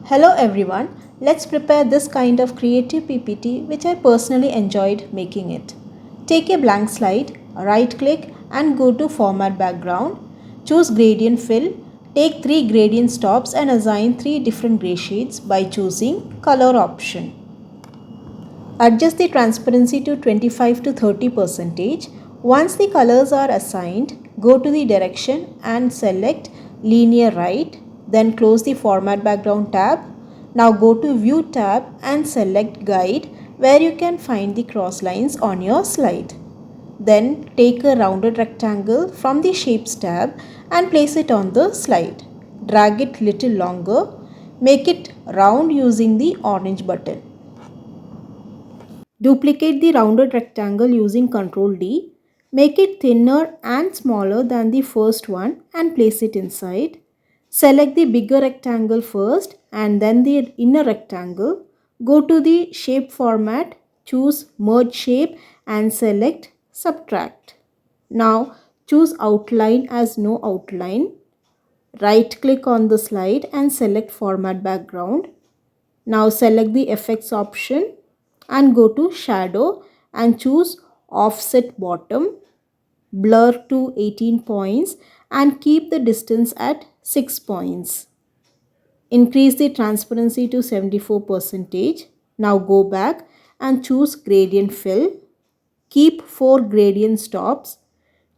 Hello everyone, let's prepare this kind of creative PPT which I personally enjoyed making it. Take a blank slide, right click and go to Format Background. Choose Gradient Fill. Take 3 gradient stops and assign 3 different gray shades by choosing Color option. Adjust the transparency to 25 to 30%. Once the colors are assigned, go to the direction and select linear right. Then close the format background tab. Now go to view tab and select guide where you can find the cross lines on your slide. Then take a rounded rectangle from the shapes tab and place it on the slide. Drag it little longer. Make it round using the orange button. Duplicate the rounded rectangle using Ctrl D. Make it thinner and smaller than the first one and place it inside. Select the bigger rectangle first and then the inner rectangle. Go to the shape format, choose merge shape and select subtract. Now choose outline as no outline. Right click on the slide and select format background. Now select the effects option and go to shadow and choose offset bottom, blur to 18 points and keep the distance at 6 points. Increase the transparency to 74%. Now go back and choose gradient fill. Keep 4 gradient stops.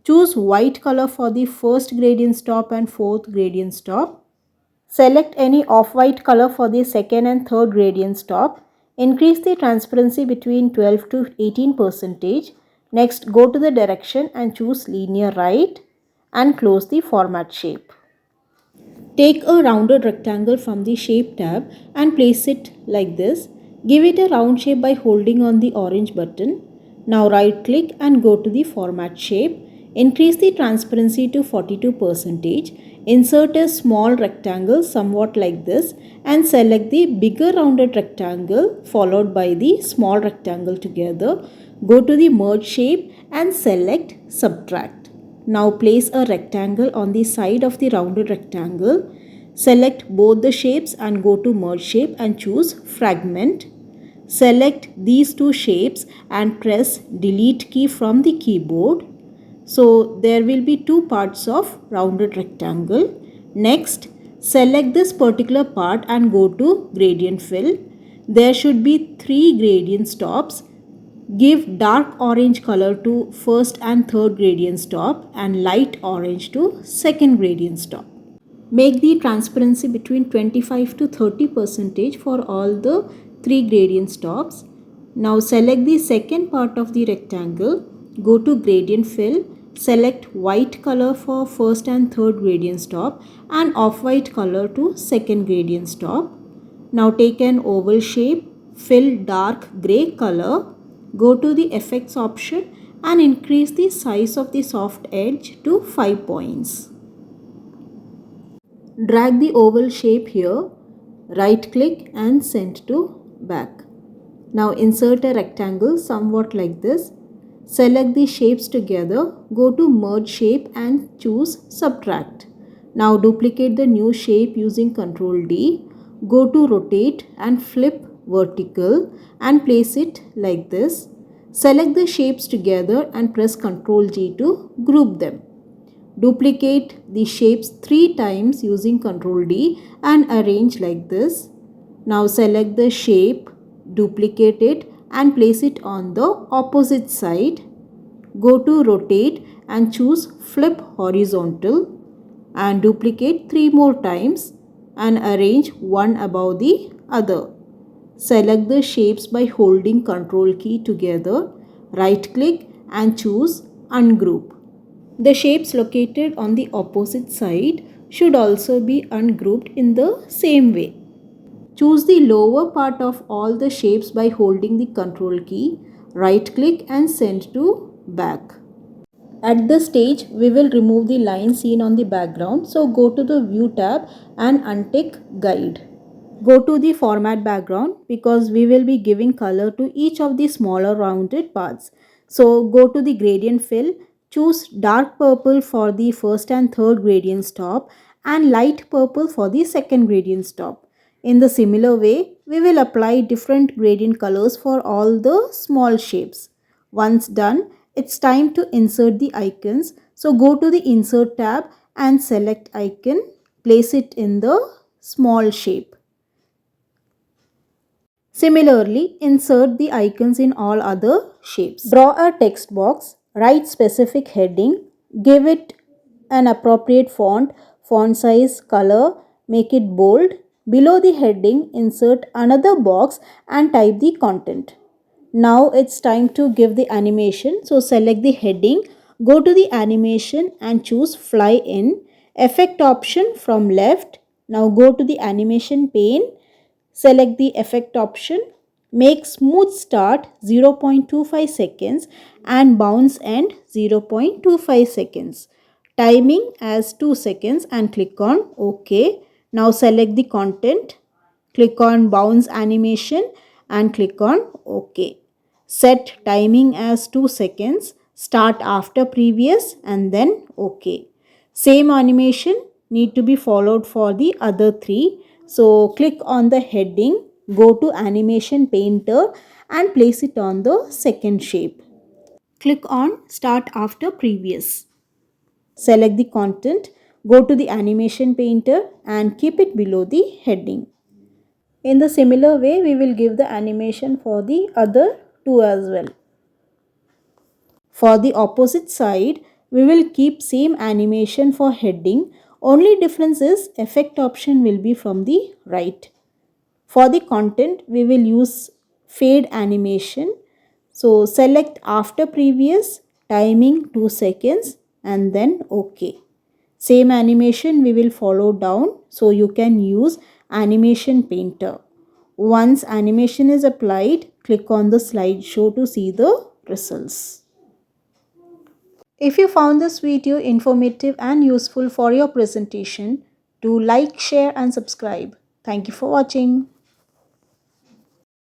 Choose white color for the first gradient stop and fourth gradient stop. Select any off-white color for the second and third gradient stop. Increase the transparency between 12 to 18%. Next, go to the direction and choose linear right and close the format shape. Take a rounded rectangle from the shape tab and place it like this. Give it a round shape by holding on the orange button. Now right click and go to the format shape. Increase the transparency to 42%. Insert a small rectangle somewhat like this and select the bigger rounded rectangle followed by the small rectangle together. Go to the merge shape and select subtract. Now place a rectangle on the side of the rounded rectangle. Select both the shapes and go to merge shape and choose fragment. Select these two shapes and press delete key from the keyboard. So there will be two parts of rounded rectangle. Next, select this particular part and go to gradient fill. There should be 3 gradient stops. Give dark orange color to first and third gradient stop and light orange to second gradient stop. Make the transparency between 25 to 30% for all the 3 gradient stops. Now select the second part of the rectangle. Go to gradient fill. Select white color for first and third gradient stop and off-white color to second gradient stop. Now take an oval shape. Fill dark gray color. Go to the effects option and increase the size of the soft edge to 5 points. Drag the oval shape here, right click and send to back. Now insert a rectangle somewhat like this. Select the shapes together, go to merge shape and choose subtract. Now duplicate the new shape using Ctrl D. Go to rotate and flip vertical and place it like this. Select the shapes together and press Ctrl G to group them. Duplicate the shapes 3 times using Ctrl D and arrange like this. Now select the shape, duplicate it and place it on the opposite side. Go to rotate and choose flip horizontal and duplicate 3 more times and arrange one above the other. Select the shapes by holding Ctrl key together, right click and choose ungroup. The shapes located on the opposite side should also be ungrouped in the same way. Choose the lower part of all the shapes by holding the Ctrl key, right click and send to back. At this stage, we will remove the line seen on the background. So go to the view tab and untick guide. Go to the format background because we will be giving color to each of the smaller rounded parts. So go to the gradient fill, choose dark purple for the first and third gradient stop and light purple for the second gradient stop. In the similar way, we will apply different gradient colors for all the small shapes. Once done, it's time to insert the icons. So go to the Insert tab and select icon, place it in the small shape. Similarly, insert the icons in all other shapes. Draw a text box, write specific heading, give it an appropriate font size, color, make it bold. Below the heading, insert another box and type the content. Now it's time to give the animation. So select the heading, go to the animation and choose fly in. Effect option from left. Now go to the animation pane. Select the effect option. Make smooth start 0.25 seconds and bounce end 0.25 seconds. Timing as 2 seconds and click on OK. Now select the content. Click on bounce animation and click on OK. Set timing as 2 seconds. Start after previous and then OK. Same animation need to be followed for the other three. So click on the heading, go to animation painter and place it on the second shape. Click on start after previous. Select the content, go to the animation painter and keep it below the heading. In the similar way, we will give the animation for the other two as well. For the opposite side, we will keep same animation for heading. Only difference is effect option will be from the right. For the content, we will use fade animation. So select after previous, timing 2 seconds and then OK. Same animation we will follow down, so you can use animation painter. Once animation is applied, click on the slideshow to see the results. If you found this video informative and useful for your presentation, do like, share and subscribe. Thank you for watching.